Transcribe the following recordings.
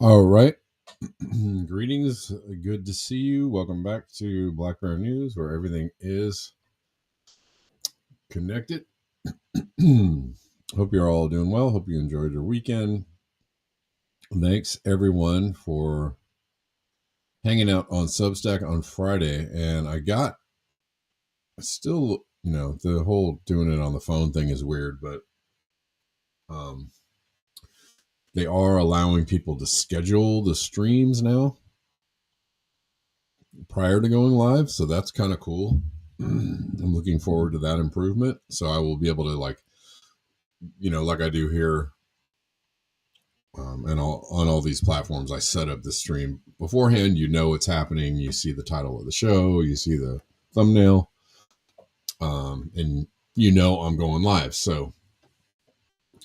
All right. Greetings. Good to see you. Welcome back to Black Bear News, where everything is connected. Hope you're all doing well. Hope you enjoyed your weekend. Thanks, everyone, for hanging out on Substack on Friday. And the whole doing it on the phone thing is weird, but they are allowing people to schedule the streams now prior to going live. So that's kind of cool. I'm looking forward to that improvement. So I will be able to like I do here and on all these platforms, I set up the stream beforehand. You know what's happening. You see the title of the show. You see the thumbnail. And I'm going live. So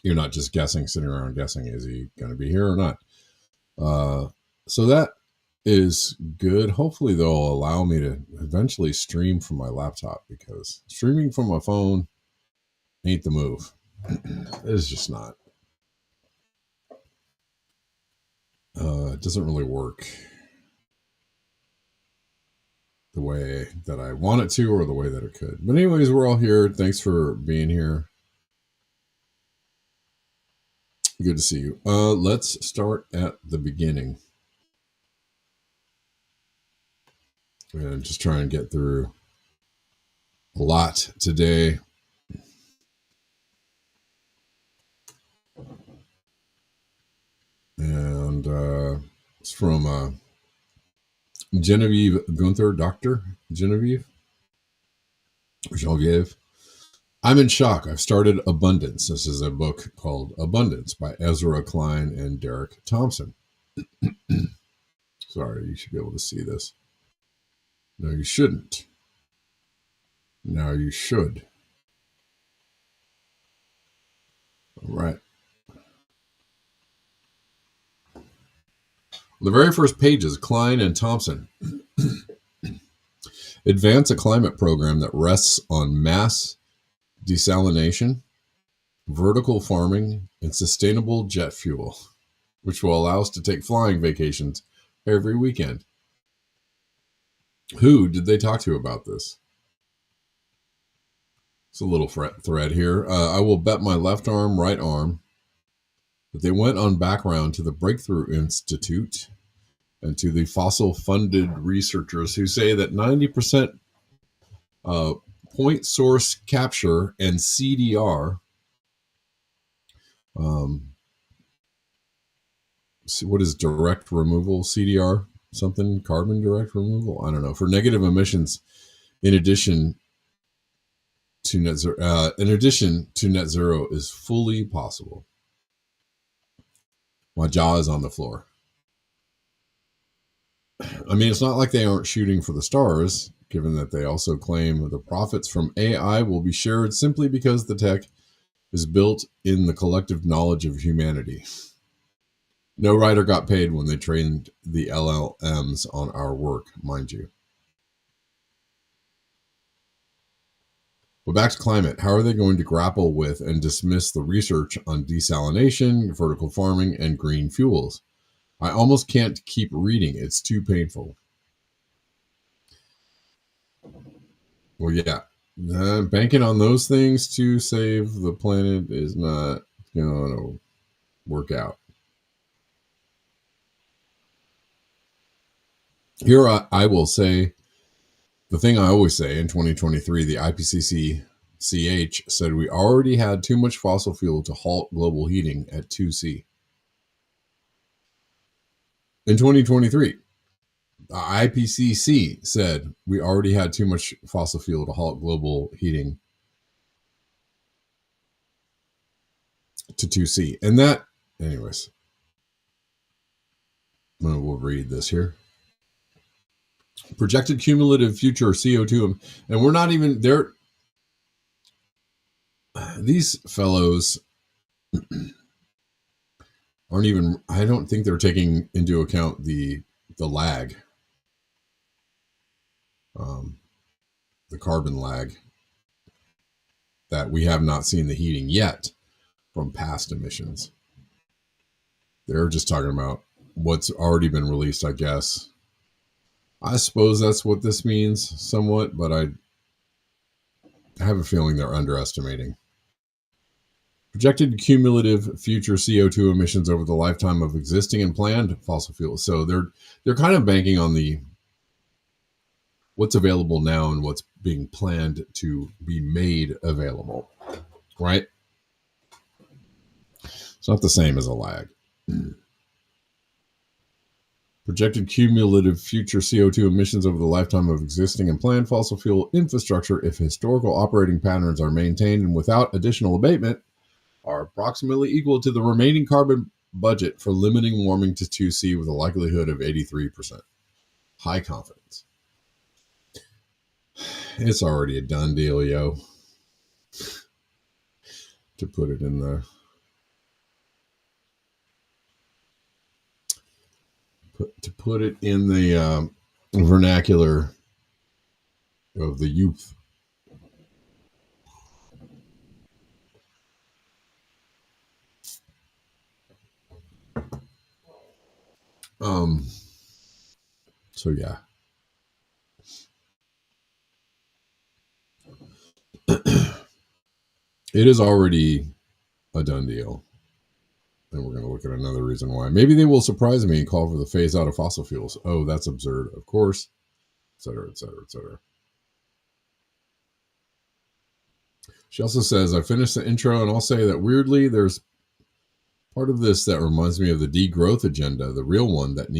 you're not just sitting around guessing, is he going to be here or not? So that is good. Hopefully they'll allow me to eventually stream from my laptop, because streaming from my phone ain't the move. It's just not. It doesn't really work the way that I want it to, or the way that it could. But anyways, we're all here. Thanks for being here. Good to see you. Let's start at the beginning. And just try and get through a lot today. And it's from Genevieve Gunther, Dr. Genevieve. I'm in shock. I've started Abundance. This is a book called Abundance by Ezra Klein and Derek Thompson. Sorry, you should be able to see this. No, you shouldn't. Now you should. All right. The very first pages, Klein and Thompson advance a climate program that rests on mass desalination, vertical farming, and sustainable jet fuel, which will allow us to take flying vacations every weekend. Who did they talk to about this? It's a little thread here. I will bet my left arm, right arm, that they went on background to the Breakthrough Institute and to the fossil-funded researchers who say that 90% point source capture and CDR. What is direct removal? CDR something, carbon direct removal? I don't know. For negative emissions, in addition to net zero is fully possible. My jaw is on the floor. I mean, it's not like they aren't shooting for the stars, given that they also claim the profits from AI will be shared simply because the tech is built in the collective knowledge of humanity. No writer got paid when they trained the LLMs on our work, mind you. But back to climate. How are they going to grapple with and dismiss the research on desalination, vertical farming, and green fuels? I almost can't keep reading. It's too painful. Well, yeah. Banking on those things to save the planet is not going to work out. Here I will say the thing I always say in 2023, the IPCC-CH said we already had too much fossil fuel to halt global heating at 2C. In 2023, the IPCC said we already had too much fossil fuel to halt global heating to 2C. And that, anyways, we'll read this here. Projected cumulative future CO2, and we're not even there. These fellows aren't even, I don't think they're taking into account the lag, the carbon lag, that we have not seen the heating yet from past emissions. They're just talking about what's already been released, I guess. I suppose that's what this means somewhat, but I have a feeling they're underestimating. Projected cumulative future CO2 emissions over the lifetime of existing and planned fossil fuels. So they're kind of banking on the what's available now and what's being planned to be made available, right? It's not the same as a lag. Projected cumulative future CO2 emissions over the lifetime of existing and planned fossil fuel infrastructure, if historical operating patterns are maintained and without additional abatement, are approximately equal to the remaining carbon budget for limiting warming to 2C with a likelihood of 83%. High confidence. It's already a done deal, yo. To put it in the vernacular of the youth. So yeah. It is already a done deal. And we're going to look at another reason why. Maybe they will surprise me and call for the phase out of fossil fuels. Oh, that's absurd, of course, et cetera, et cetera, et cetera. She also says, I finished the intro and I'll say that weirdly, there's part of this that reminds me of the degrowth agenda, the real one that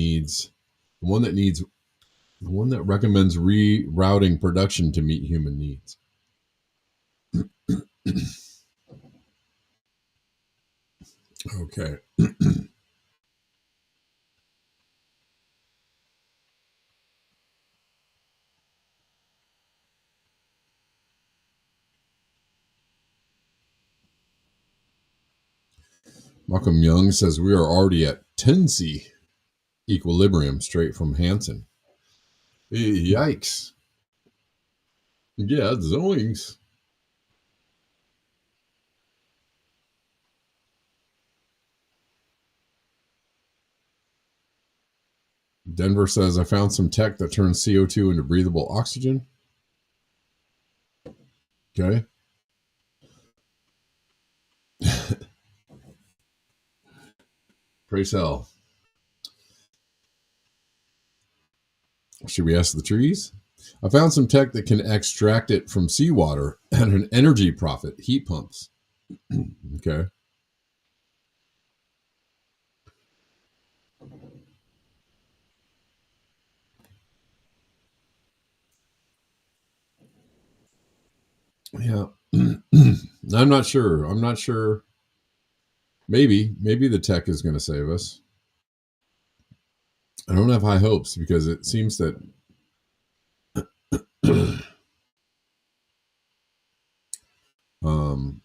recommends rerouting production to meet human needs. Okay. Malcolm Young says we are already at 10C equilibrium, straight from Hansen. Yikes. Yeah, zoinks. Denver says, I found some tech that turns CO2 into breathable oxygen. Okay. Praise hell. Should we ask the trees? I found some tech that can extract it from seawater at an energy profit. Heat pumps. Okay. Yeah. I'm not sure. I'm not sure. Maybe the tech is going to save us. I don't have high hopes because it seems that um,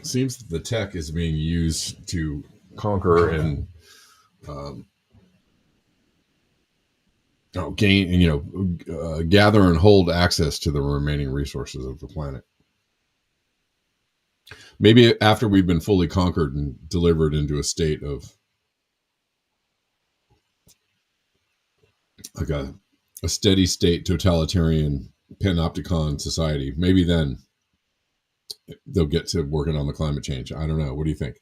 seems that the tech is being used to conquer and um, gain, gather and hold access to the remaining resources of the planet. Maybe after we've been fully conquered and delivered into a state of like a steady state totalitarian panopticon society, maybe then they'll get to working on the climate change. I don't know. What do you think?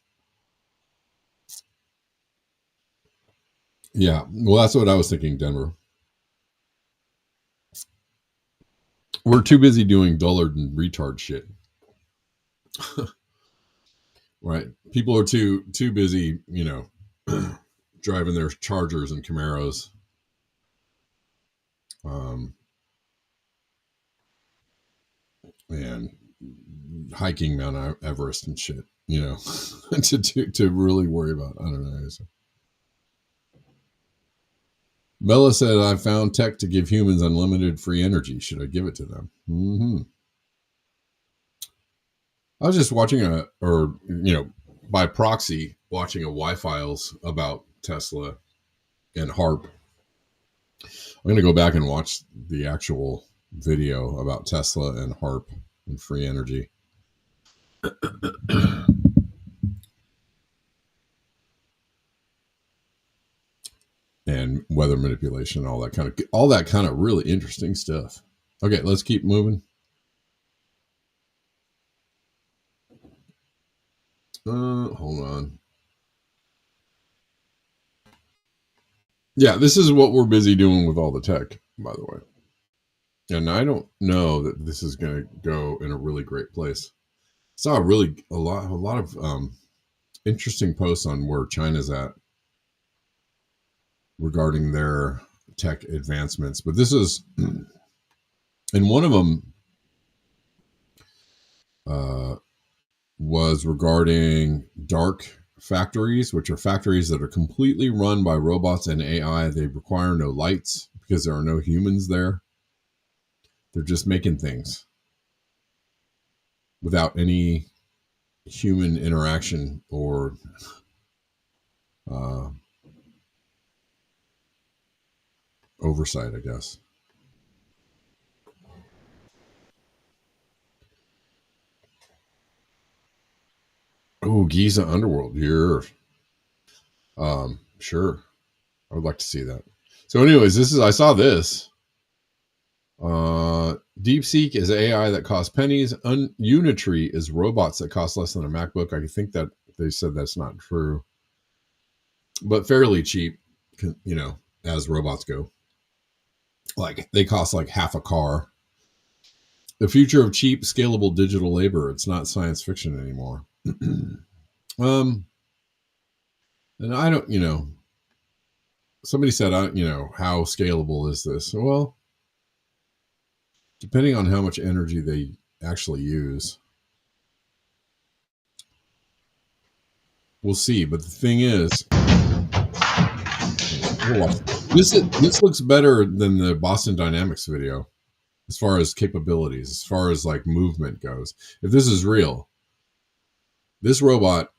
Yeah. Well, that's what I was thinking, Denver. We're too busy doing dullard and retard shit. Right. People are too busy, driving their Chargers and Camaros. And hiking Mount Everest and shit, to really worry about. I don't know. Bella said, I found tech to give humans unlimited free energy. Should I give it to them? Mm-hmm. I was just watching by proxy, watching a Y-Files about Tesla and HARP. I'm going to go back and watch the actual video about Tesla and HARP and free energy. And weather manipulation, all that kind of really interesting stuff. Okay, let's keep moving. Hold on. Yeah, this is what we're busy doing with all the tech, by the way. And I don't know that this is going to go in a really great place. Saw a lot of interesting posts on where China's at regarding their tech advancements, but this is, and one of them was regarding dark factories, which are factories that are completely run by robots and AI. They require no lights because there are no humans there. They're just making things without any human interaction or oversight, I guess. Oh, Giza Underworld. Here. Sure. I would like to see that. So anyways, I saw this. DeepSeek is AI that costs pennies. Unitree is robots that cost less than a MacBook. I think that they said that's not true, but fairly cheap, as robots go. Like they cost like half a car. The future of cheap, scalable digital labor. It's not science fiction anymore. And I don't, somebody said, how scalable is this? Well, depending on how much energy they actually use, we'll see. But the thing is, this looks better than the Boston Dynamics video as far as capabilities, as far as like movement goes. If this is real, this robot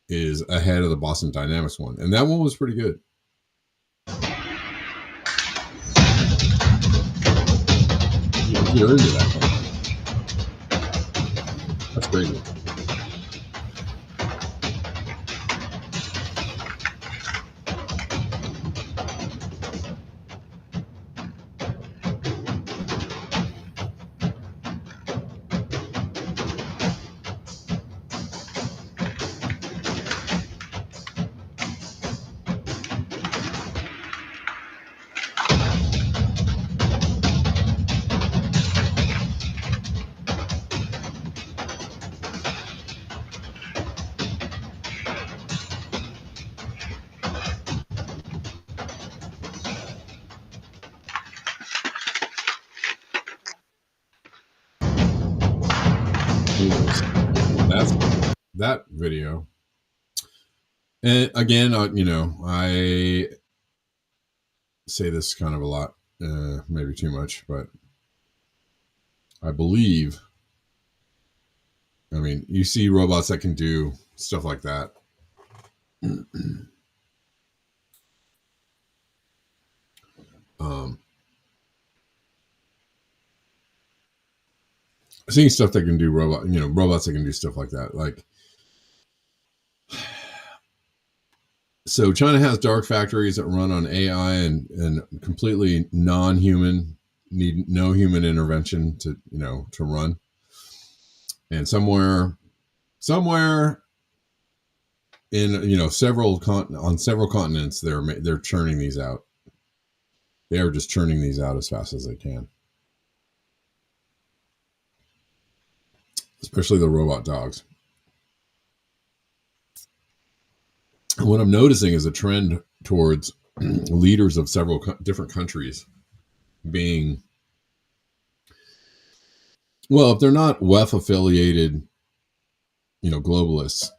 is ahead of the Boston Dynamics one, and that one was pretty good. You're into that. That's crazy. That's that video. And again, I say this kind of a lot, maybe too much, but I believe, you see robots that can do stuff like that. Seeing stuff that can do robots that can do stuff like that. Like, so China has dark factories that run on AI and completely non-human, need no human intervention to run. And somewhere in several continents, they're churning these out. They are just churning these out as fast as they can. Especially the robot dogs. What I'm noticing is a trend towards leaders of several different countries being, well, if they're not WEF affiliated, globalists,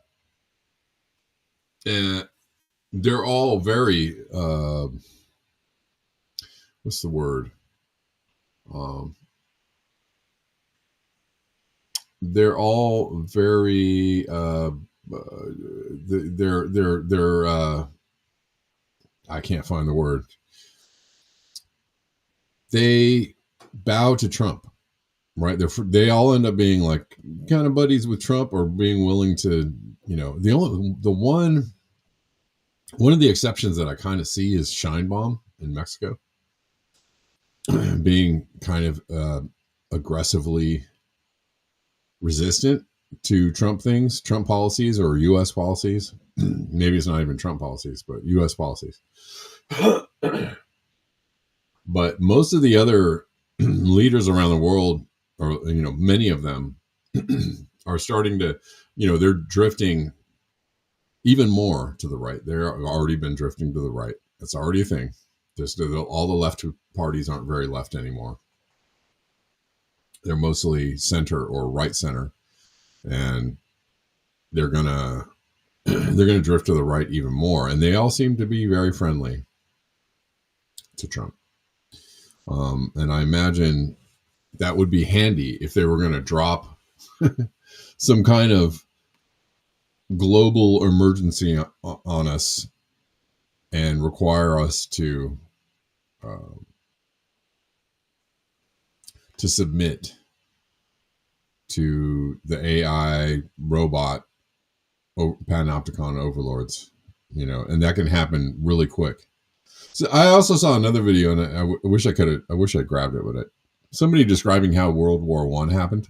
they're all very, what's the word? They're all very, they're I can't find the word. They bow to Trump, right? They all end up being like kind of buddies with Trump, or being willing to, one of the exceptions that I kind of see is Scheinbaum in Mexico, being kind of aggressively resistant to Trump policies, or U.S. policies. Maybe it's not even Trump policies, but U.S. policies. But most of the other leaders around the world, or many of them, are starting to, they're drifting even more to the right. They're already been drifting to the right. That's already a thing. Just all the left parties aren't very left anymore. They're mostly center or right center, and they're gonna drift to the right even more. And they all seem to be very friendly to Trump. And I imagine that would be handy if they were going to drop some kind of global emergency on us and require us to submit to the AI robot panopticon overlords, and that can happen really quick. So I also saw another video, and I wish I grabbed it with it. Somebody describing how World War I happened.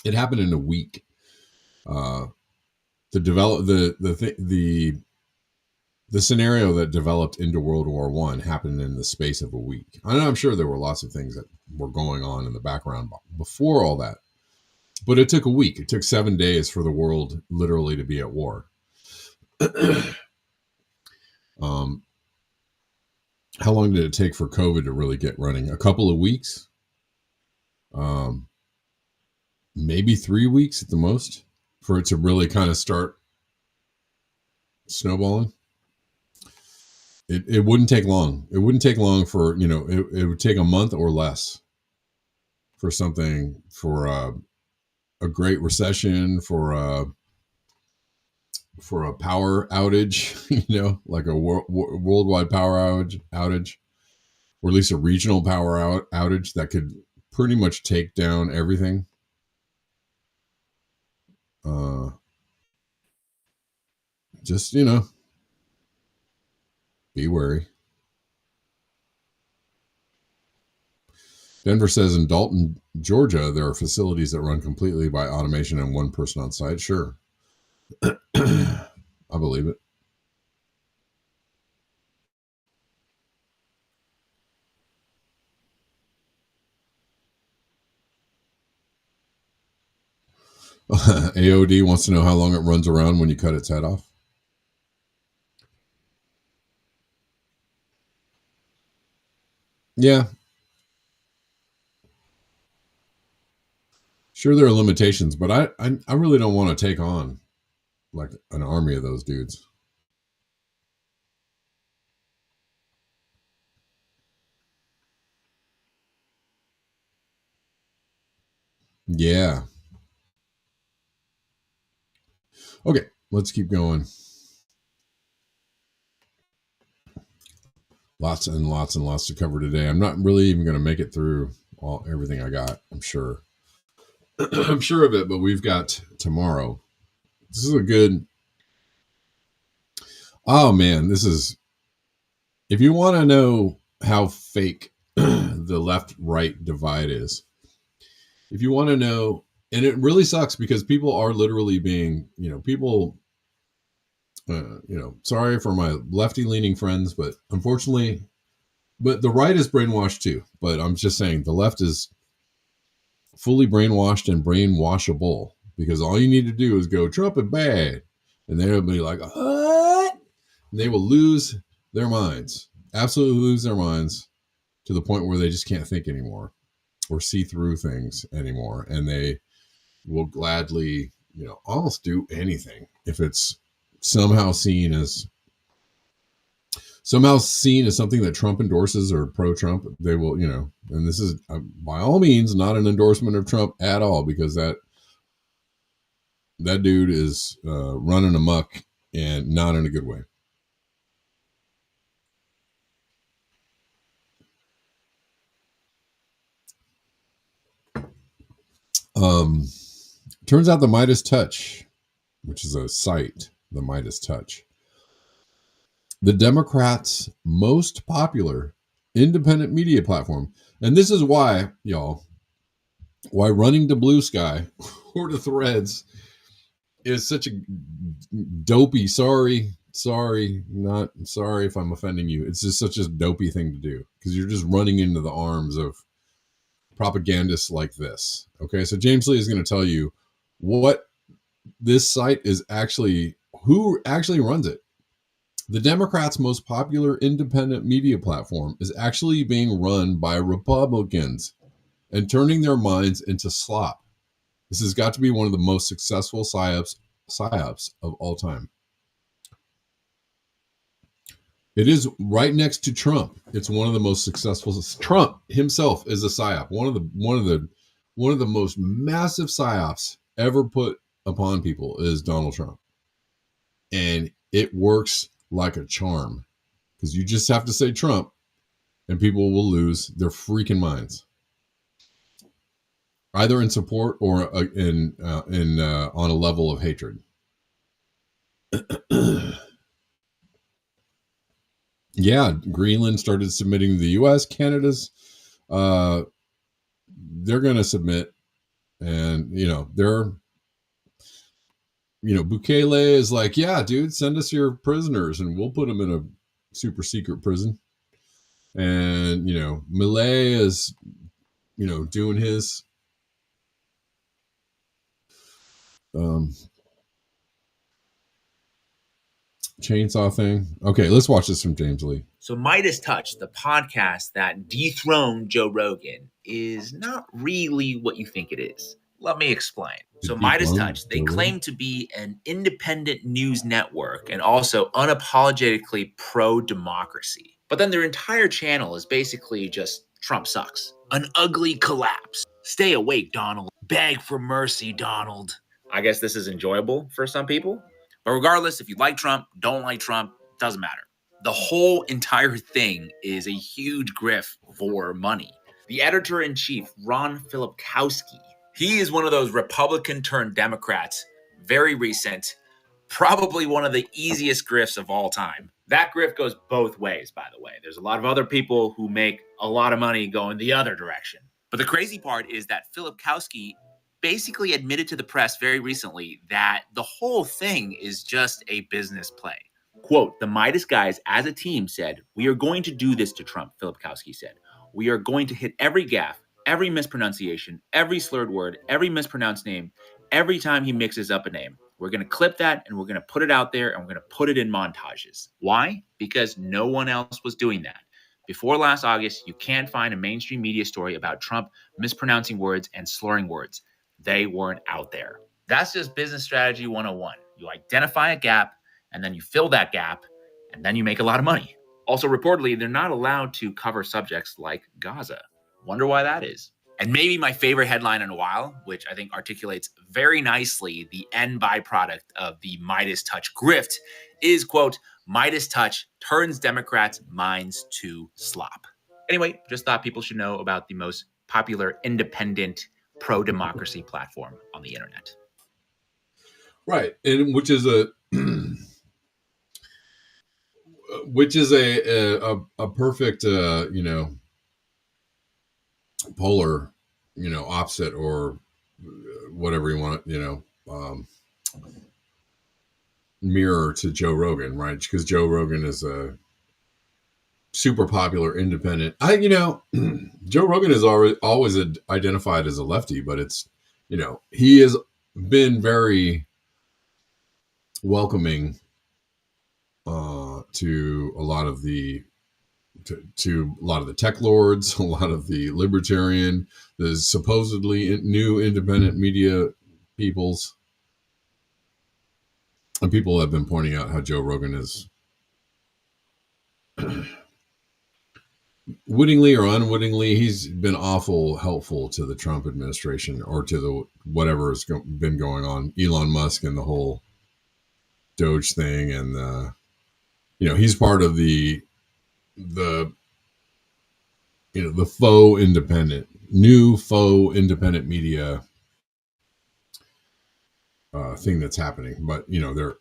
It happened in a week. The scenario that developed into World War I happened in the space of a week. I'm sure there were lots of things that were going on in the background before all that, but it took a week. It took 7 days for the world literally to be at war. How long did it take for COVID to really get running? A couple of weeks, maybe 3 weeks at the most, for it to really kind of start snowballing. It wouldn't take long. It wouldn't take long for, it would take a month or less for something, for a great recession, for a power outage, like a worldwide power outage, or at least a regional power outage that could pretty much take down everything. Just, be wary. Denver says in Dalton, Georgia, there are facilities that run completely by automation and one person on site. Sure. I believe it. AOD wants to know how long it runs around when you cut its head off. Yeah. Sure, there are limitations, but I really don't want to take on like an army of those dudes. Yeah. Okay, let's keep going. Lots and lots and lots to cover today. I'm not really even going to make it through everything I got. I'm sure. I'm sure of it, but we've got tomorrow. This is a good. Oh man, this is. If you want to know how fake the left-right divide is, if you want to know, and it really sucks because people are literally being, people. Sorry for my lefty-leaning friends, but unfortunately, but the right is brainwashed too. But I'm just saying the left is fully brainwashed and brainwashable because all you need to do is go Trump is bad, and they'll be like, what? And they will lose their minds, absolutely lose their minds to the point where they just can't think anymore or see through things anymore, and they will gladly, almost do anything if it's somehow seen as something that Trump endorses or pro-Trump. They will, and this is by all means not an endorsement of Trump at all, because that dude is running amok and not in a good way. Turns out the Midas Touch, which is a site, the Midas Touch, the Democrats' most popular independent media platform. And this is why, y'all, why running to Blue Sky or to Threads is such a dopey, not sorry if I'm offending you. It's just such a dopey thing to do because you're just running into the arms of propagandists like this. Okay, so James Lee is going to tell you what this site is actually, who actually runs it. The Democrats' most popular independent media platform is actually being run by Republicans and turning their minds into slop. This has got to be one of the most successful psyops of all time. It is right next to Trump. It's one of the most successful. Trump himself is a psyop. One of the most massive psyops ever put upon people is Donald Trump, and it works like a charm because you just have to say Trump, and people will lose their freaking minds, either in support or in on a level of hatred. Yeah, Greenland started submitting to the U.S. Canada's. They're going to submit, and Bukele is like, yeah, dude, send us your prisoners, and we'll put them in a super secret prison. And Millet is, doing his chainsaw thing. Okay, let's watch this from James Lee. So Midas Touch, the podcast that dethroned Joe Rogan, is not really what you think it is. Let me explain. So Midas Touch, they claim to be an independent news network and also unapologetically pro-democracy. But then their entire channel is basically just Trump sucks. An ugly collapse. Stay awake, Donald. Beg for mercy, Donald. I guess this is enjoyable for some people. But regardless, if you like Trump, don't like Trump, doesn't matter. The whole entire thing is a huge grift for money. The editor-in-chief, Ron Filipkowski, he is one of those Republican turned Democrats, very recent, probably one of the easiest grifts of all time. That grift goes both ways, by the way. There's a lot of other people who make a lot of money going the other direction. But the crazy part is that Filipkowski basically admitted to the press very recently that the whole thing is just a business play. Quote, the Midas guys as a team said, we are going to do this to Trump, Filipkowski said. We are going to hit every gaffe, every mispronunciation, every slurred word, every mispronounced name, every time he mixes up a name. We're going to clip that and we're going to put it out there and we're going to put it in montages. Why? Because no one else was doing that. Before last August, you can't find a mainstream media story about Trump mispronouncing words and slurring words. they weren't out there. That's just business strategy 101. You identify a gap, and then you fill that gap, and then you make a lot of money. Also, reportedly, they're not allowed to cover subjects like Gaza. Wonder why that is. And maybe my favorite headline in a while, which I think articulates very nicely the end byproduct of the Midas Touch grift, is, quote, Midas Touch turns Democrats' minds to slop. Anyway, just thought people should know about the most popular independent pro-democracy platform on the internet. Right. And which is a perfect, polar, opposite, or whatever you want, mirror to Joe Rogan, right? Because Joe Rogan is a super popular independent. Joe Rogan is always identified as a lefty, but it's, he has been very welcoming to a lot of the tech lords, a lot of the libertarian, the supposedly new independent media peoples. And people have been pointing out how Joe Rogan is wittingly or unwittingly, he's been awful helpful to the Trump administration, or to the whatever has been going on, Elon Musk and the whole Doge thing. And, he's part of the faux independent media thing that's happening. But, they're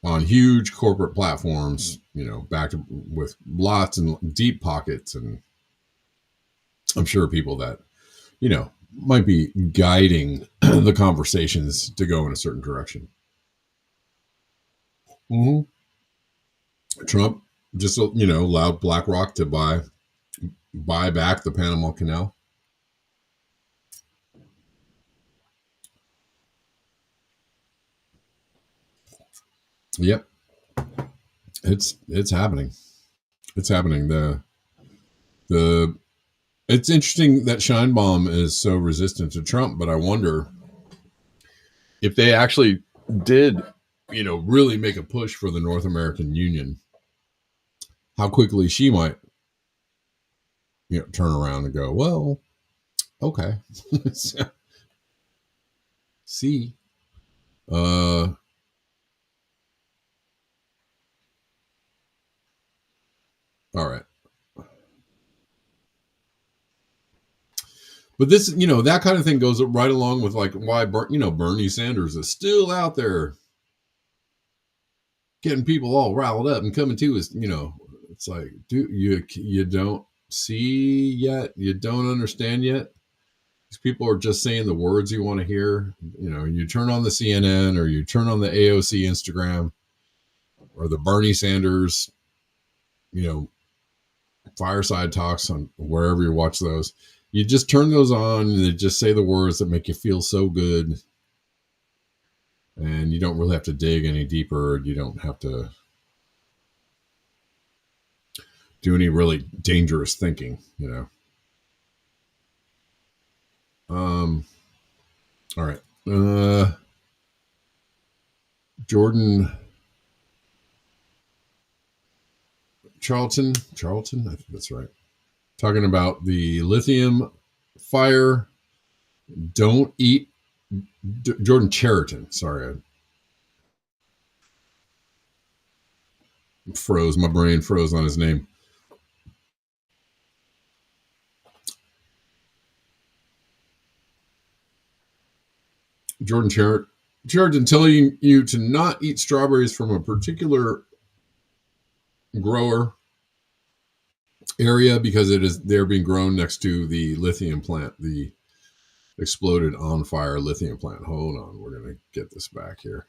on huge corporate platforms, backed with lots and deep pockets. And I'm sure people that, might be guiding the conversations to go in a certain direction. Mm-hmm. Trump just, allowed BlackRock to buy back the Panama Canal. Yep. It's happening. It's happening. It's interesting that Scheinbaum is so resistant to Trump, but I wonder if they actually did, really make a push for the North American Union, how quickly she might, turn around and go, well, okay. See, all right. But this, that kind of thing goes right along with like why, Bernie Sanders is still out there getting people all riled up and coming to his, it's like, dude, you don't see yet, you don't understand yet. These people are just saying the words you want to hear. You turn on the CNN, or you turn on the AOC Instagram, or the Bernie Sanders, fireside talks on wherever you watch those. You just turn those on, and they just say the words that make you feel so good. And you don't really have to dig any deeper. You don't have to do any really dangerous thinking, All right. Jordan Charlton, I think that's right. Talking about the lithium fire. Don't eat. Jordan Chariton. Sorry. My brain froze on his name. Jordan Chariton telling you to not eat strawberries from a particular grower area because they're being grown next to the lithium plant, the exploded on fire lithium plant. Hold on, we're gonna get this back here.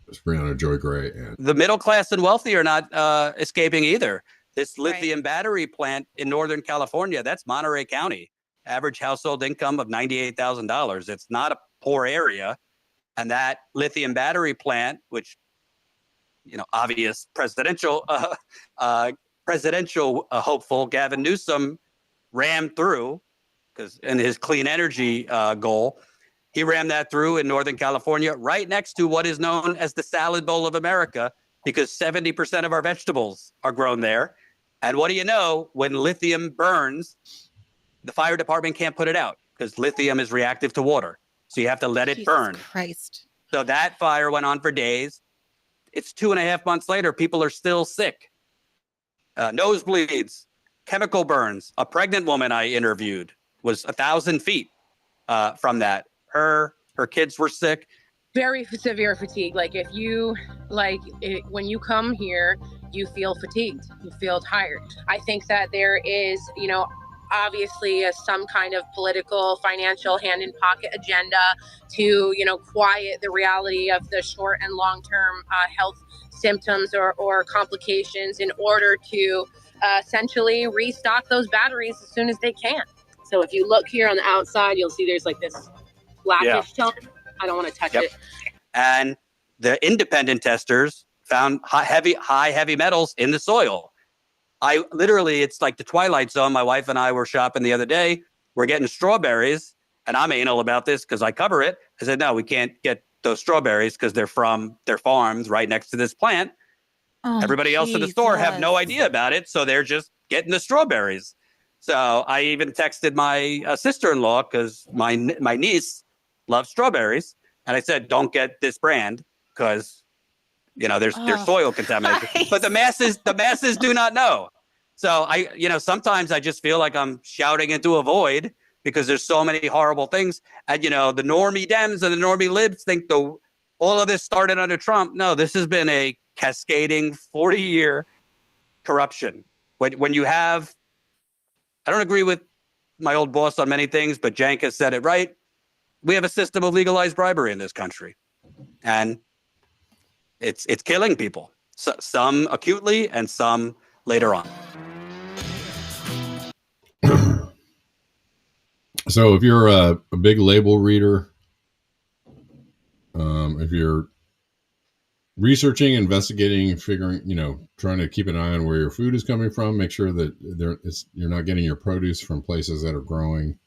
It's Brianna Joy Gray, and the middle class and wealthy are not escaping either. This lithium battery plant in Northern California, that's Monterey County. Average household income of $98,000. It's not a poor area. And that lithium battery plant, which, obvious presidential hopeful Gavin Newsom rammed through, because in his clean energy goal, he rammed that through in Northern California, right next to what is known as the salad bowl of America, because 70% of our vegetables are grown there. And what do you know? When lithium burns, the fire department can't put it out because lithium is reactive to water. So you have to let it burn. Christ. So that fire went on for days. It's 2.5 months later. People are still sick. Nosebleeds, chemical burns. A pregnant woman I interviewed was 1,000 feet from that. Her kids were sick. Very severe fatigue. Like if you when you come here, you feel fatigued, you feel tired. I think that there is, obviously some kind of political, financial, hand in pocket agenda to, quiet the reality of the short and long term health symptoms or complications in order to essentially restock those batteries as soon as they can. So if you look here on the outside, you'll see there's like this blackish tone. I don't want to touch it. And the independent testers found high heavy metals in the soil. It's like the Twilight Zone. My wife and I were shopping the other day. We're getting strawberries, and I'm anal about this because I cover it. I said, no, we can't get those strawberries because they're from their farms right next to this plant. Oh, everybody else in the store have no idea about it, so they're just getting the strawberries. So I even texted my sister-in-law because my niece loves strawberries, and I said, don't get this brand because there's soil contamination. Christ. But the masses do not know. So sometimes I just feel like I'm shouting into a void because there's so many horrible things. And the normie Dems and the normie libs think all of this started under Trump. No, this has been a cascading 40-year corruption. When you have, I don't agree with my old boss on many things, but Jank has said it right. We have a system of legalized bribery in this country, and it's killing people. So, some acutely and some later on. So if you're a big label reader, if you're researching, investigating, figuring, trying to keep an eye on where your food is coming from, make sure that you're not getting your produce from places that are growing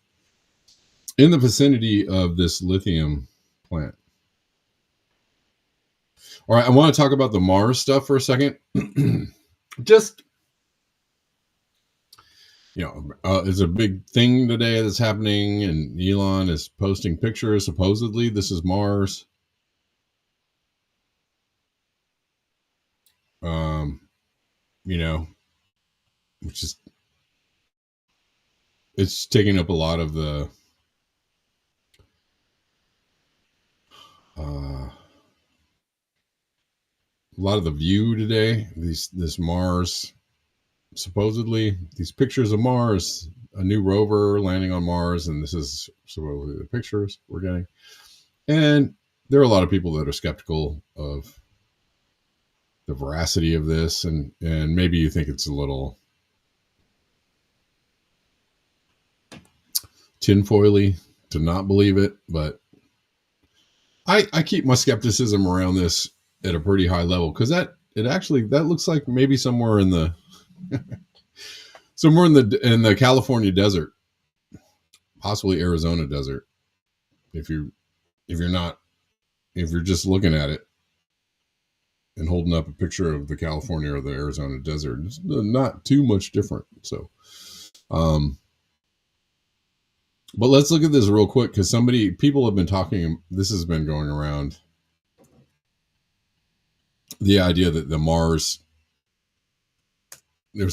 in the vicinity of this lithium plant. All right, I want to talk about the Mars stuff for a second. Just, it's a big thing today that's happening, and Elon is posting pictures. Supposedly, this is Mars. Which is, it's taking up a lot of the view today. This Mars, supposedly these pictures of Mars, a new rover landing on Mars, and this is supposedly the pictures we're getting. And there are a lot of people that are skeptical of the veracity of this, and maybe you think it's a little tinfoily to not believe it, but I keep my skepticism around this at a pretty high level, because that looks like maybe somewhere in the California desert, possibly Arizona desert. If you're just looking at it and holding up a picture of the California or the Arizona desert, it's not too much different. So, but let's look at this real quick, because people have been talking, this has been going around, the idea that there's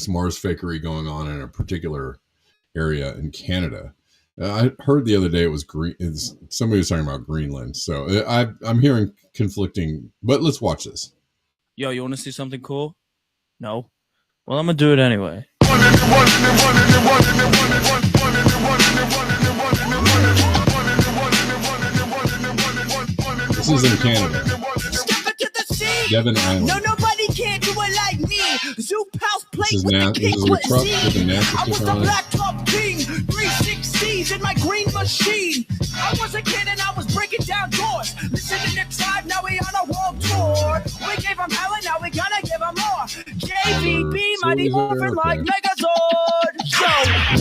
Mars fakery going on in a particular area in Canada. I heard the other day it was somebody was talking about Greenland. So I'm hearing conflicting, but let's watch this. Yo, you want to see something cool? No? Well, I'm going to do it anyway. This is in Canada. Devon Island. No, nobody can do it like me. Zoo Pals play This is with a the king truck with a NASA I was sticker the on it. black top king, 360s in my green machine. I was a kid and I was breaking down doors. Listening to Tribe, now we on a world tour. We gave them hell and now we gonna give them more. JVB, Mighty Morphin like Megazord. Yo,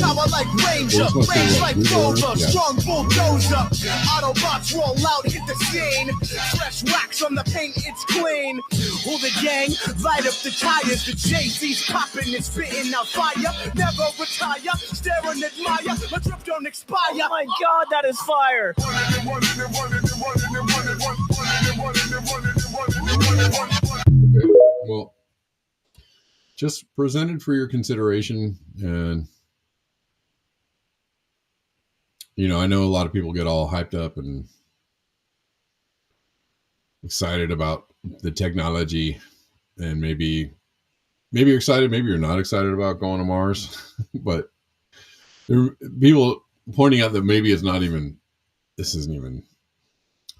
top power like Ranger, range like Rover, strong bulldozer. Autobots roll out, hit the scene. Fresh wax on the paint, it's clean. Who the gang? Light up the tires. The Jay-Z's popping and spitting out fire. Never retire, stare and admire. My drip don't expire. Oh my God, that is fire. Okay. Well, just presented for your consideration. And, you know, I know a lot of people get all hyped up and excited about the technology, and maybe you're excited, maybe you're not excited about going to Mars, but there are people pointing out that maybe it's not even, this isn't even,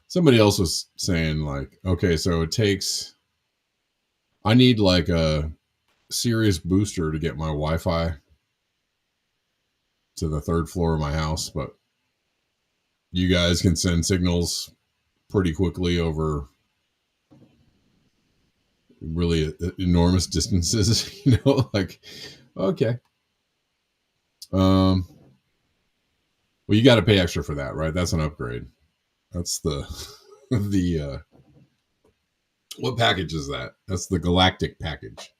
somebody else was saying like, okay, so it takes, I need like a serious booster to get my Wi-Fi to the third floor of my house, but you guys can send signals pretty quickly over really enormous distances, you know, like, okay. Well, you got to pay extra for that, right? That's an upgrade. That's the what package is that? That's the galactic package.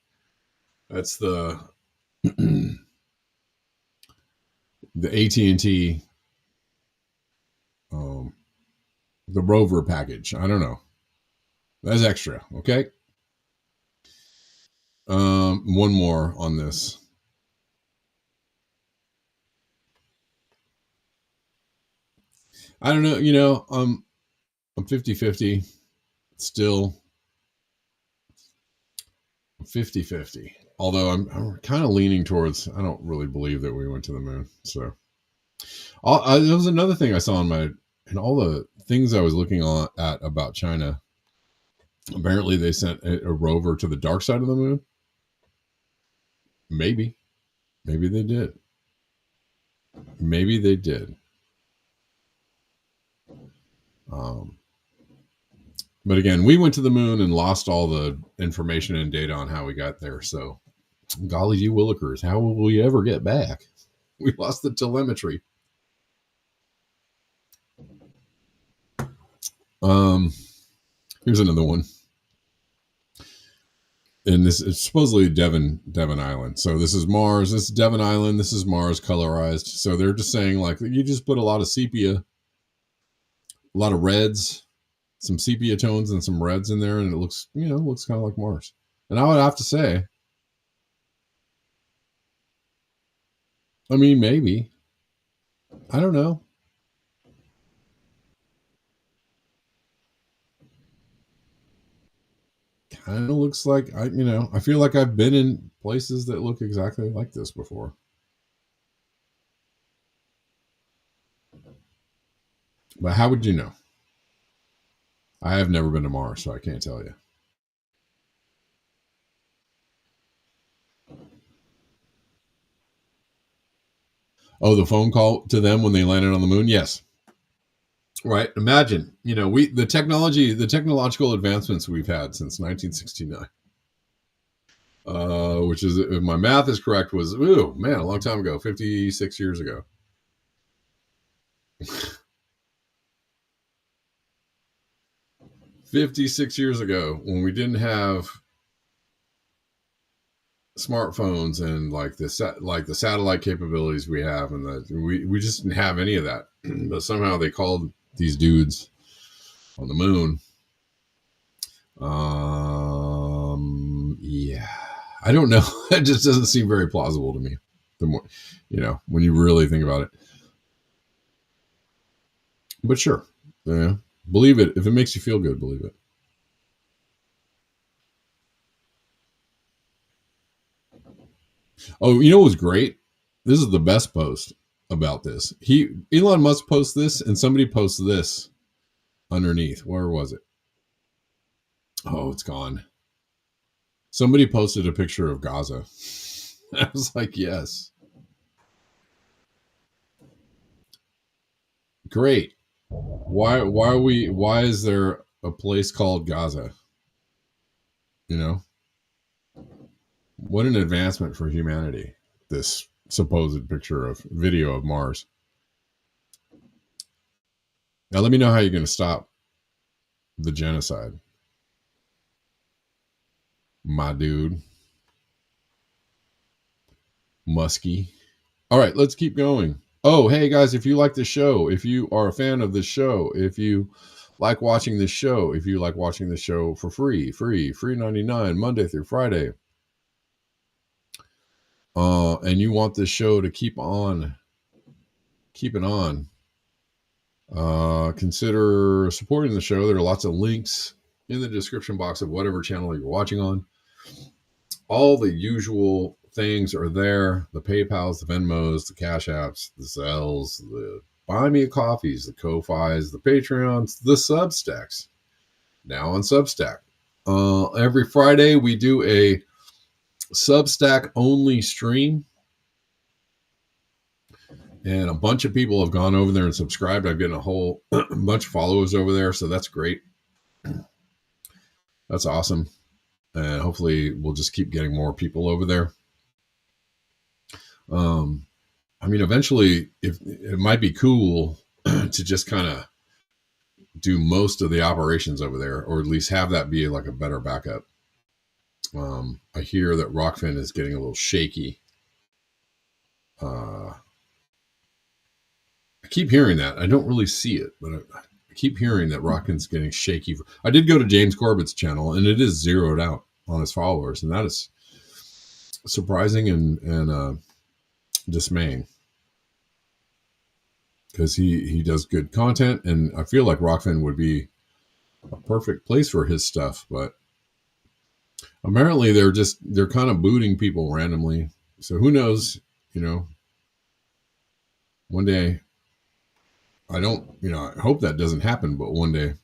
That's the the AT&T the Rover package. I don't know. That's extra, okay? One more on this. I don't know, you know, I'm 50-50 still. 50-50. Although I'm kind of leaning towards, I don't really believe that we went to the moon. So there was another thing I saw in all the things I was looking at about China. Apparently they sent a rover to the dark side of the moon. Maybe they did. Maybe they did. But again, we went to the moon and lost all the information and data on how we got there. So, golly gee willikers, how will we ever get back? We lost the telemetry. Here's another one. And this is supposedly Devon Island. So this is Mars. This is Devon Island. This is Mars colorized. So they're just saying like you just put a lot of sepia, a lot of reds, some sepia tones and some reds in there, and it looks, you know, looks kind of like Mars. And I would have to say, I mean, maybe, I don't know. Kind of looks like I feel like I've been in places that look exactly like this before. But how would you know? I have never been to Mars, so I can't tell you. Oh, the phone call to them when they landed on the moon? Yes. Right. Imagine, you know, the technological advancements we've had since 1969, which is, if my math is correct, was, a long time ago, 56 years ago. 56 years ago, when we didn't have smartphones and like the satellite capabilities we have, and we just didn't have any of that. But somehow they called these dudes on the moon. Yeah, I don't know. It just doesn't seem very plausible to me. The more, you know, when you really think about it. But sure, yeah, believe it. If it makes you feel good, believe it. Oh, you know what was great? This is the best post about this. Elon Musk posts this, and somebody posts this underneath. Where was it? Oh, it's gone. Somebody posted a picture of Gaza. I was like, yes. Great. Why is there a place called Gaza? You know? What an advancement for humanity. This supposed video of Mars. Now, let me know how you're going to stop the genocide, my dude. Muskie. All right, let's keep going. Oh, hey guys, if you like the show, if you are a fan of this show, if you like watching this show, if you like watching the show for free 99 Monday through Friday, and you want this show to keep it on, consider supporting the show. There are lots of links in the description box of whatever channel you're watching on. All the usual things are there: the PayPals, the Venmos, the Cash Apps, the Zelles, the Buy Me a Coffees, the Ko-Fis, the Patreons, the Substacks. Now on Substack. Every Friday we do a Substack only stream. And a bunch of people have gone over there and subscribed. I've gotten a whole bunch of followers over there, so that's great. That's awesome. And hopefully we'll just keep getting more people over there. I mean, eventually, if it might be cool to just kind of do most of the operations over there, or at least have that be like a better backup. I hear that Rockfin is getting a little shaky. I keep hearing that. I don't really see it, but I keep hearing that Rockfin's getting shaky. I did go to James Corbett's channel, and it is zeroed out on his followers, and that is surprising and dismaying, because he does good content, and I feel like Rockfin would be a perfect place for his stuff, but apparently they're kind of booting people randomly. So who knows, one day, I hope that doesn't happen, but one day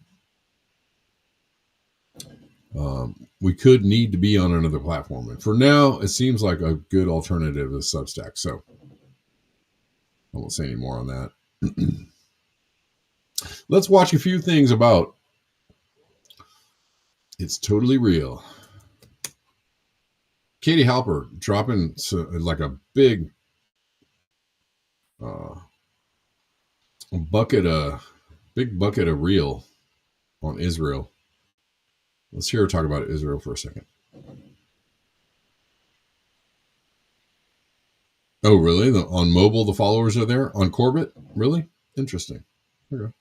we could need to be on another platform. And for now, it seems like a good alternative is Substack. So I won't say any more on that. Let's watch a few things about It's Totally Real. Katie Halper dropping like a big bucket of real on Israel. Let's hear her talk about Israel for a second. Oh, really? On mobile, the followers are there? On Corbett? Really? Interesting. Okay.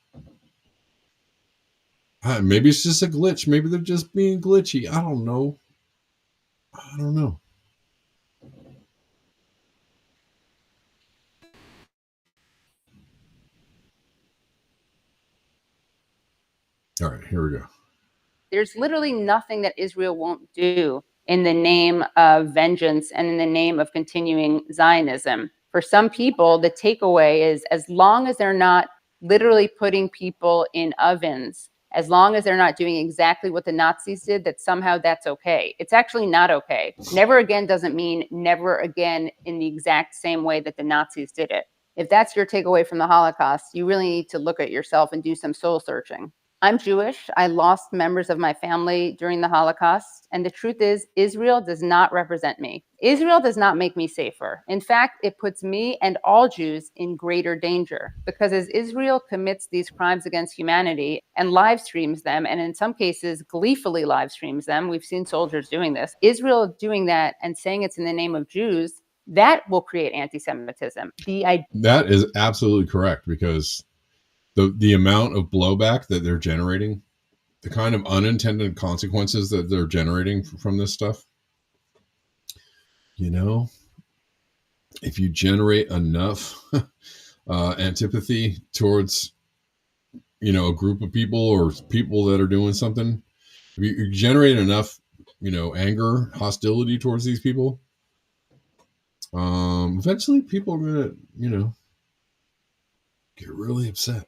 Maybe it's just a glitch. Maybe they're just being glitchy. I don't know. All right, here we go. There's literally nothing that Israel won't do in the name of vengeance and in the name of continuing Zionism. For some people, the takeaway is, as long as they're not literally putting people in ovens, as long as they're not doing exactly what the Nazis did, that somehow that's okay. It's actually not okay. Never again doesn't mean never again in the exact same way that the Nazis did it. If that's your takeaway from the Holocaust, you really need to look at yourself and do some soul searching. I'm Jewish. I lost members of my family during the Holocaust. And the truth is, Israel does not represent me. Israel does not make me safer. In fact, it puts me and all Jews in greater danger, because as Israel commits these crimes against humanity and live streams them, and in some cases gleefully live streams them, we've seen soldiers doing this, Israel doing that and saying it's in the name of Jews, that will create anti-Semitism. That is absolutely correct, because the amount of blowback that they're generating, the kind of unintended consequences that they're generating from this stuff, if you generate enough antipathy towards, a group of people or people that are doing something, if you generate enough, anger, hostility towards these people, eventually people are going to, get really upset.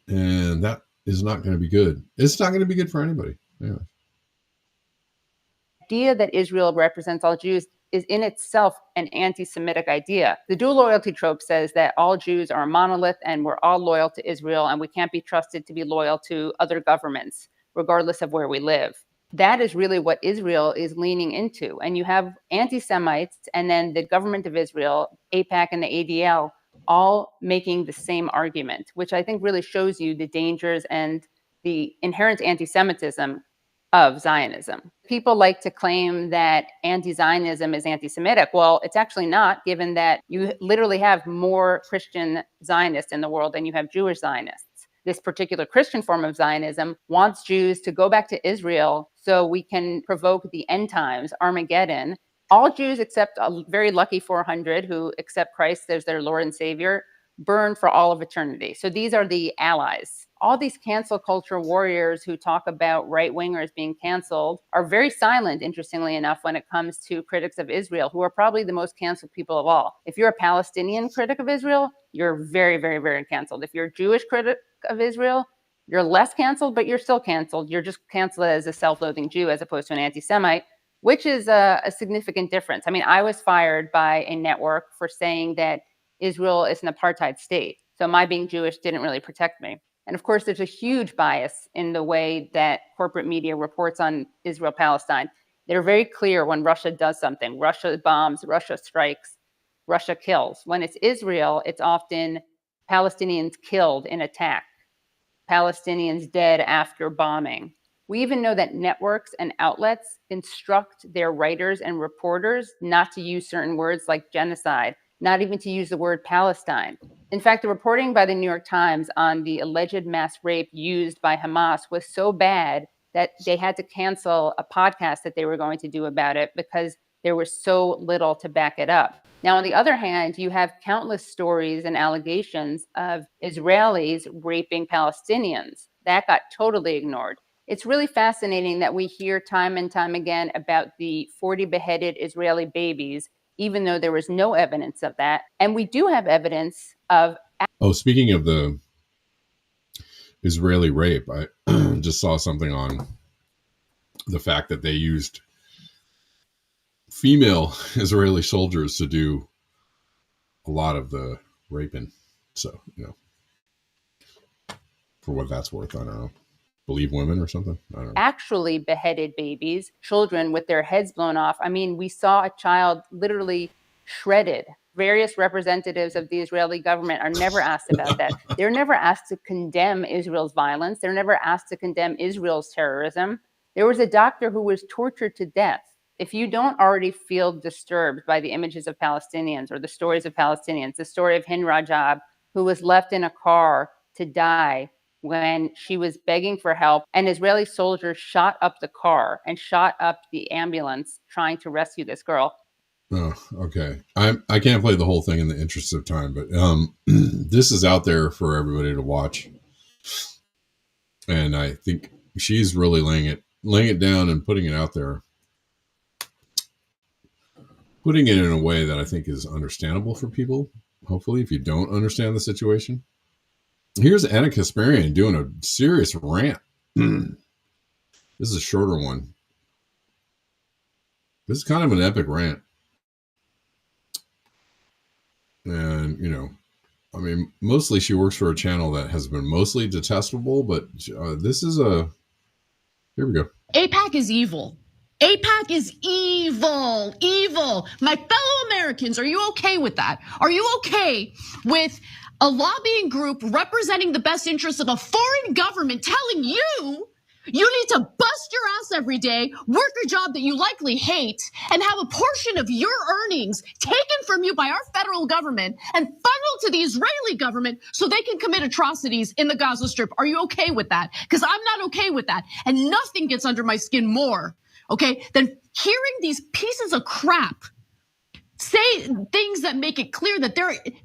And that is not going to be good. It's not going to be good for anybody. Yeah. The idea that Israel represents all Jews is in itself an anti-Semitic idea. The dual loyalty trope says that all Jews are a monolith and we're all loyal to Israel and we can't be trusted to be loyal to other governments, regardless of where we live. That is really what Israel is leaning into. And you have anti-Semites and then the government of Israel, AIPAC and the ADL, all making the same argument, which I think really shows you the dangers and the inherent anti-Semitism of Zionism. People like to claim that anti-Zionism is anti-Semitic. Well, it's actually not, given that you literally have more Christian Zionists in the world than you have Jewish Zionists. This particular Christian form of Zionism wants Jews to go back to Israel so we can provoke the end times, Armageddon. All Jews except a very lucky 400 who accept Christ as their Lord and Savior burn for all of eternity. So these are the allies. All these cancel culture warriors who talk about right-wingers being canceled are very silent, interestingly enough, when it comes to critics of Israel, who are probably the most canceled people of all. If you're a Palestinian critic of Israel, you're very, very, very canceled. If you're a Jewish critic of Israel, you're less canceled, but you're still canceled. You're just canceled as a self-loathing Jew as opposed to an anti-Semite, which is a significant difference. I mean, I was fired by a network for saying that Israel is an apartheid state. So my being Jewish didn't really protect me. And of course, there's a huge bias in the way that corporate media reports on Israel-Palestine. They're very clear when Russia does something. Russia bombs, Russia strikes, Russia kills. When it's Israel, it's often Palestinians killed in attack, Palestinians dead after bombing. We even know that networks and outlets instruct their writers and reporters not to use certain words like genocide, not even to use the word Palestine. In fact, the reporting by the New York Times on the alleged mass rape used by Hamas was so bad that they had to cancel a podcast that they were going to do about it because there was so little to back it up. Now, on the other hand, you have countless stories and allegations of Israelis raping Palestinians. That got totally ignored. It's really fascinating that we hear time and time again about the 40 beheaded Israeli babies, even though there was no evidence of that. And we do have evidence of... Oh, speaking of the Israeli rape, I just saw something on the fact that they used female Israeli soldiers to do a lot of the raping. So, for what that's worth, I don't know. Believe women or something? I don't know. Actually beheaded babies, children with their heads blown off. I mean, we saw a child literally shredded. Various representatives of the Israeli government are never asked about that. They're never asked to condemn Israel's violence. They're never asked to condemn Israel's terrorism. There was a doctor who was tortured to death. If you don't already feel disturbed by the images of Palestinians or the stories of Palestinians, the story of Hind Rajab, who was left in a car to die when she was begging for help, and Israeli soldiers shot up the car and shot up the ambulance trying to rescue this girl. Oh, okay. I can't play the whole thing in the interest of time, but this is out there for everybody to watch. And I think she's really laying it down and putting it out there. Putting it in a way that I think is understandable for people, hopefully, if you don't understand the situation. Here's Anna Kasparian doing a serious rant. This is a shorter one. This is kind of an epic rant. And, I mean, mostly she works for a channel that has been mostly detestable, but this is here we go. AIPAC is evil. AIPAC is evil, evil. My fellow Americans, are you okay with that? Are you okay with a lobbying group representing the best interests of a foreign government telling you you need to bust your ass every day, work a job that you likely hate, and have a portion of your earnings taken from you by our federal government and funneled to the Israeli government so they can commit atrocities in the Gaza Strip? Are you okay with that? Because I'm not okay with that. And nothing gets under my skin more, okay, than hearing these pieces of crap say things that make it clear that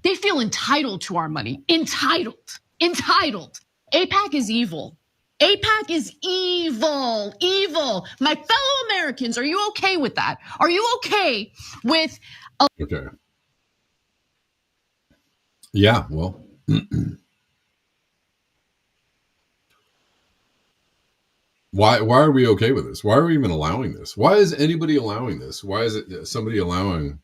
they feel entitled to our money. Entitled. AIPAC is evil. AIPAC is evil, evil. My fellow Americans, are you okay with that? Are you okay with... Okay. Yeah, well... Why are we okay with this? Why are we even allowing this? Why is anybody allowing this? Why is it somebody allowing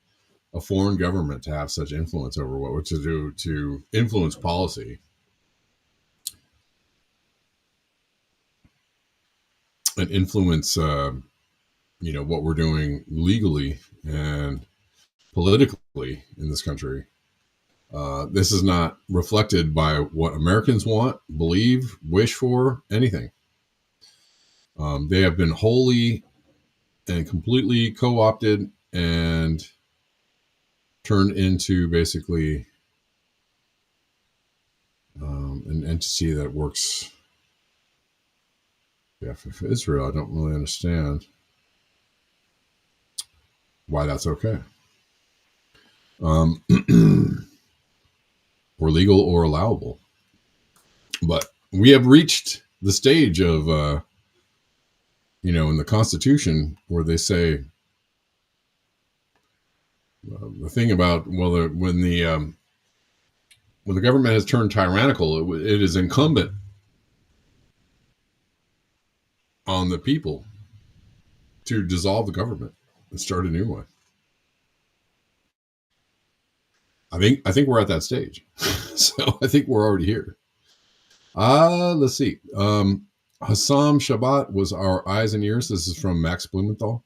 a foreign government to have such influence over what to do to influence policy? and influence, what we're doing legally and politically in this country. This is not reflected by what Americans want, believe, wish for, anything. They have been wholly and completely co-opted and turned into basically an entity that works for Israel. I don't really understand why that's okay. Or legal or allowable. But we have reached the stage of, in the Constitution where they say the thing about, when the government has turned tyrannical, it is incumbent on the people to dissolve the government and start a new one. I think we're at that stage. So I think we're already here. Let's see. Hassam Shabbat was our eyes and ears. This is from Max Blumenthal.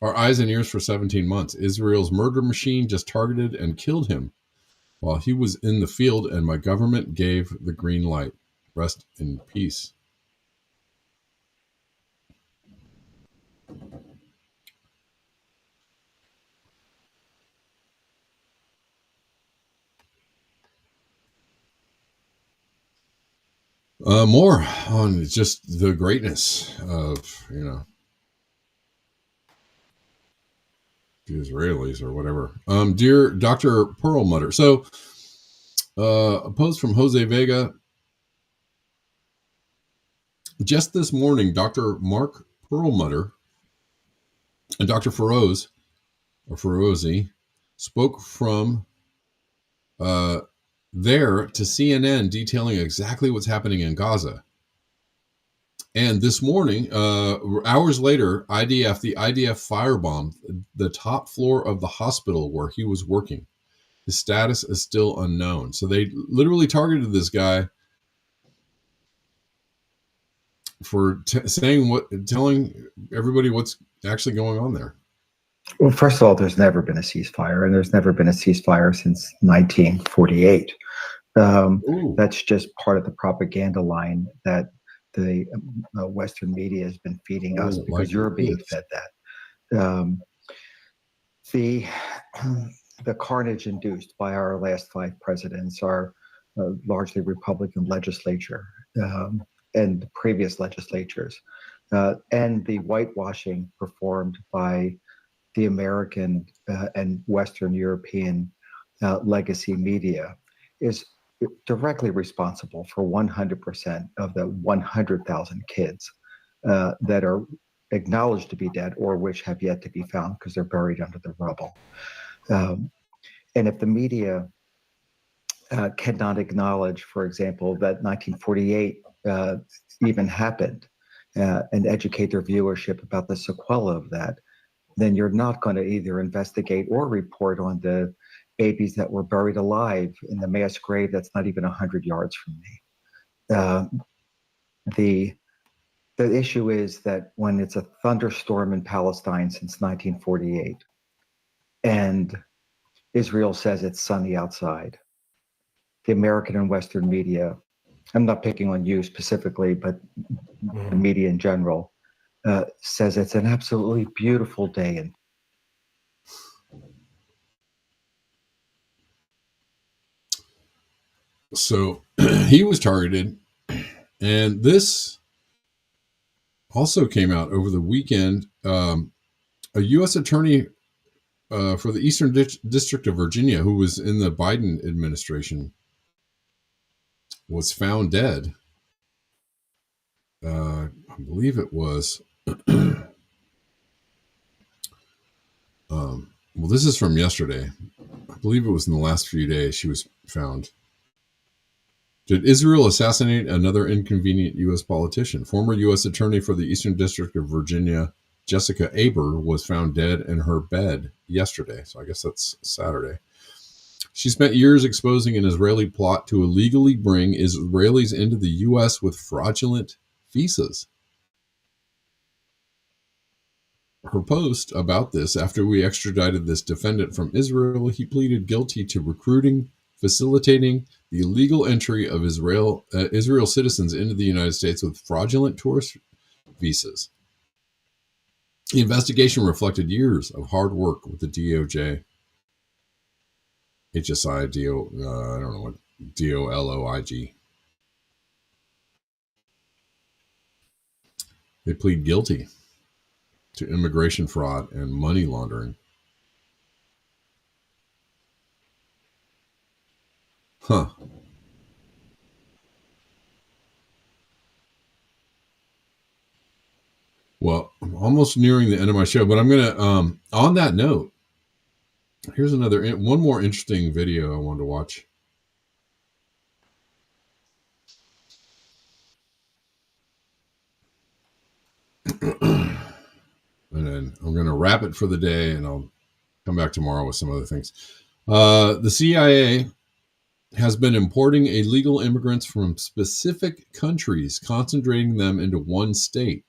Our eyes and ears for 17 months. Israel's murder machine just targeted and killed him while he was in the field, and my government gave the green light. Rest in peace. More on just the greatness of, the Israelis or whatever. Dear Dr. Perlmutter. So, a post from Jose Vega. Just this morning, Dr. Mark Perlmutter and Dr. Ferozi spoke from there to CNN, detailing exactly what's happening in Gaza. And this morning, hours later, the IDF firebombed the top floor of the hospital where he was working. His status is still unknown. So they literally targeted this guy for telling everybody what's actually going on there. Well, first of all, there's never been a ceasefire, and there's never been a ceasefire since 1948. That's just part of the propaganda line that the Western media has been feeding us because you're being fed that. The carnage induced by our last 5 presidents are largely Republican legislature and the previous legislatures, and the whitewashing performed by the American and Western European legacy media is directly responsible for 100% of the 100,000 kids that are acknowledged to be dead or which have yet to be found because they're buried under the rubble. And if the media cannot acknowledge, for example, that 1948 even happened and educate their viewership about the sequela of that, then you're not going to either investigate or report on the babies that were buried alive in the mass grave that's not even 100 yards from me. The issue is that when it's a thunderstorm in Palestine since 1948, and Israel says it's sunny outside, the American and Western media, I'm not picking on you specifically, but the media in general, says it's an absolutely beautiful day. And so he was targeted, and this also came out over the weekend. A U.S. attorney for the Eastern District of Virginia, who was in the Biden administration, was found dead. I believe it was. Well, this is from yesterday. I believe it was in the last few days she was found. Did Israel assassinate another inconvenient U.S. politician? Former U.S. attorney for the Eastern District of Virginia, Jessica Aber, was found dead in her bed yesterday. So I guess that's Saturday. She spent years exposing an Israeli plot to illegally bring Israelis into the U.S. with fraudulent visas. her post about this. After we extradited this defendant from Israel, he pleaded guilty to recruiting, facilitating the illegal entry of Israel citizens into the United States with fraudulent tourist visas. The investigation reflected years of hard work with the DOJ, HSI, I don't know what, DOLOIG. They plead guilty to immigration fraud and money laundering. Huh. Well, I'm almost nearing the end of my show, but I'm going to, on that note, here's one more interesting video I wanted to watch. And then I'm going to wrap it for the day, and I'll come back tomorrow with some other things. The CIA has been importing illegal immigrants from specific countries, concentrating them into one state.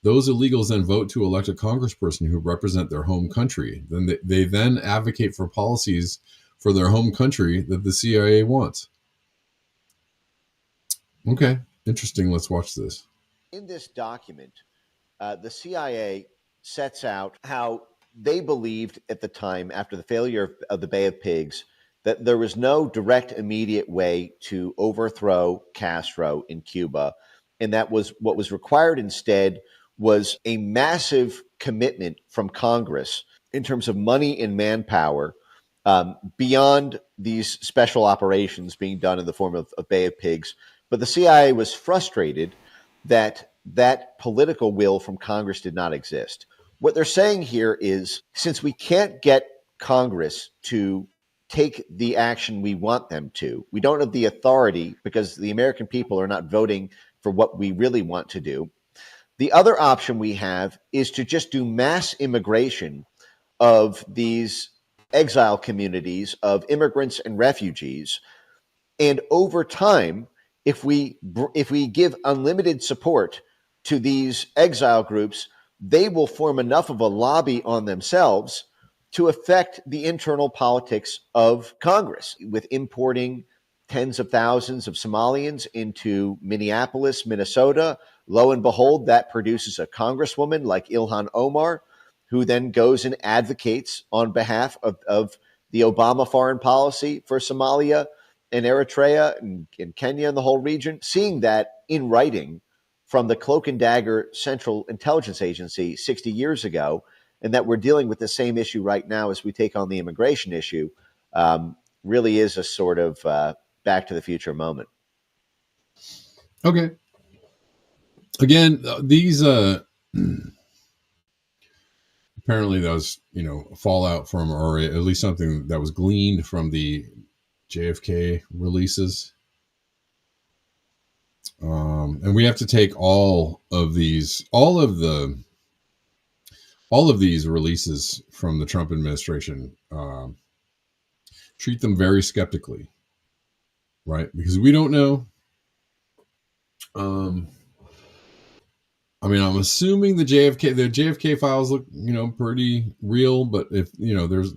Those illegals then vote to elect a congressperson who represent their home country. Then they then advocate for policies for their home country that the CIA wants. Okay, interesting. Let's watch this. In this document, the CIA sets out how they believed at the time, after the failure of the Bay of Pigs, that there was no direct, immediate way to overthrow Castro in Cuba. And that was what was required instead was a massive commitment from Congress in terms of money and manpower beyond these special operations being done in the form of Bay of Pigs. But the CIA was frustrated that that political will from Congress did not exist. What they're saying here is, since we can't get Congress to take the action we want them to, we don't have the authority because the American people are not voting for what we really want to do. The other option we have is to just do mass immigration of these exile communities of immigrants and refugees. And over time, if we give unlimited support to these exile groups, they will form enough of a lobby on themselves to affect the internal politics of Congress, with importing tens of thousands of Somalians into Minneapolis, Minnesota. Lo and behold, that produces a congresswoman like Ilhan Omar, who then goes and advocates on behalf of the Obama foreign policy for Somalia and Eritrea and Kenya and the whole region. Seeing that in writing from the Cloak and Dagger Central Intelligence Agency 60 years ago, and that we're dealing with the same issue right now as we take on the immigration issue, really is a sort of Back to the Future moment. Okay. Again, these apparently that was, fallout from, or at least something that was gleaned from the JFK releases. And we have to take all of these releases from the Trump administration, treat them very skeptically, right? Because we don't know. I'm assuming the JFK files look, pretty real, but if, there's,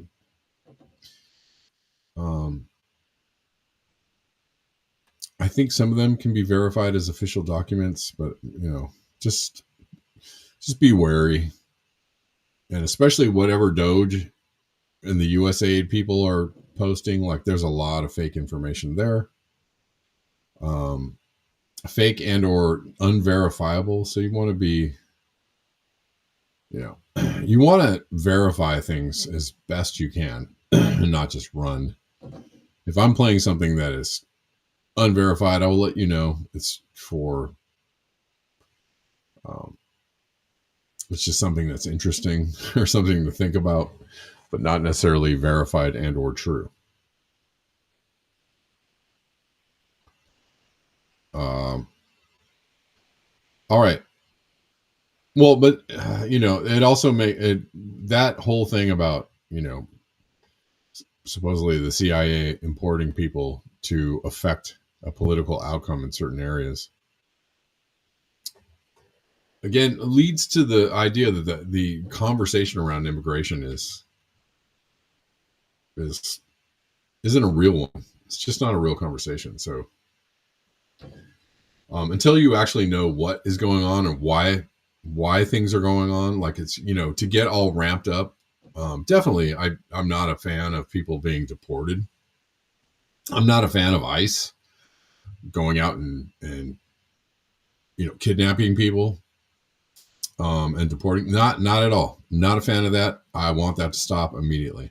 I think some of them can be verified as official documents, but, just be wary. And especially whatever Doge and the USAID people are posting, like there's a lot of fake information there. Fake and or unverifiable. So you want to be, you want to verify things as best you can and not just run. If I'm playing something that is unverified, I will let you know it's for, it's just something that's interesting or something to think about, but not necessarily verified and or true. All right. Well, but it also that whole thing about, supposedly the CIA importing people to affect a political outcome in certain areas. again, leads to the idea that the conversation around immigration isn't a real one. It's just not a real conversation. So until you actually know what is going on and why things are going on, like it's, to get all ramped up. Definitely, I'm not a fan of people being deported. I'm not a fan of ICE going out and kidnapping people and deporting. Not at all. Not a fan of that. I want that to stop immediately.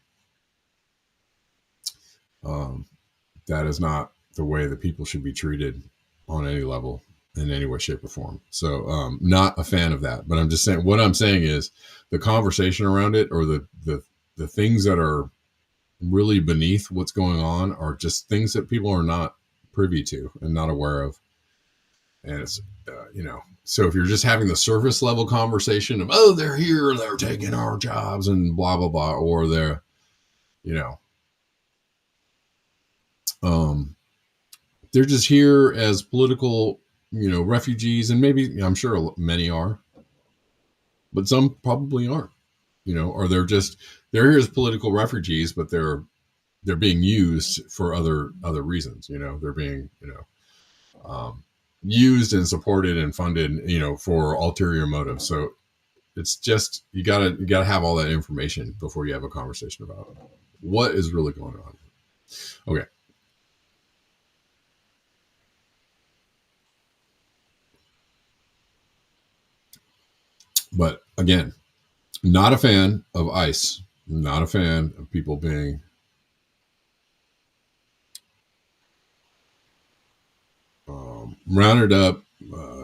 That is not the way that people should be treated on any level, in any way, shape, or form. So not a fan of that. But I'm just saying, what I'm saying is the conversation around it, or the things that are really beneath what's going on, are just things that people are not privy to and not aware of. And it's, so if you're just having the surface level conversation of, oh, they're here, they're taking our jobs and blah, blah, blah, or they're, they're just here as political, refugees, and maybe, I'm sure many are, but some probably aren't, or they're here as political refugees, but they're being used for other reasons. They're being, used and supported and funded, for ulterior motives. So it's just, you gotta have all that information before you have a conversation about what is really going on. Okay. But again, not a fan of ICE, not a fan of people being rounded up,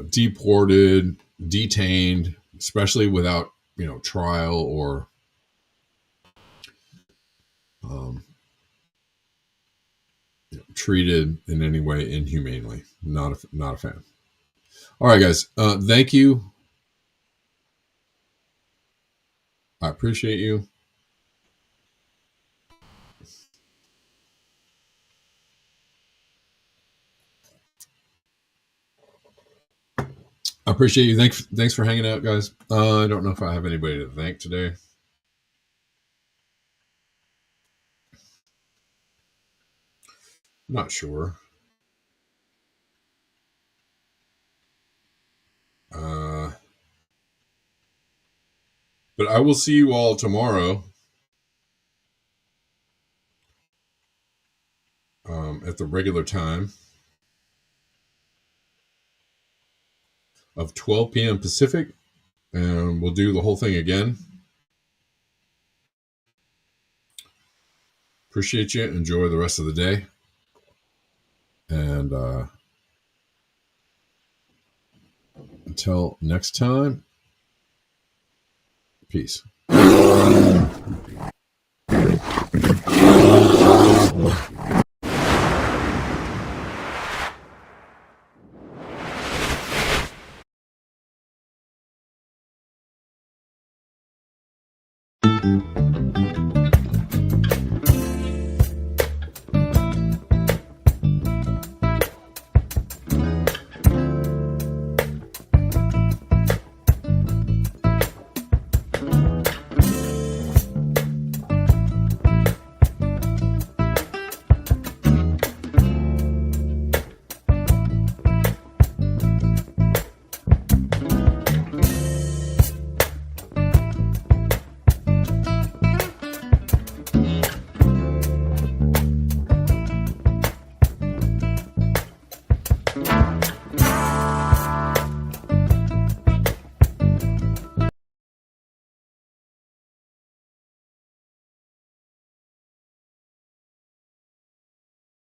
deported, detained, especially without, trial or treated in any way inhumanely. Not a fan. All right, guys. Thank you. I appreciate you. I appreciate you. Thanks for hanging out, guys. I don't know if I have anybody to thank today. Not sure. But I will see you all tomorrow at the regular time of 12 p.m. Pacific, and we'll do the whole thing again. Appreciate you. Enjoy the rest of the day. And until next time, peace.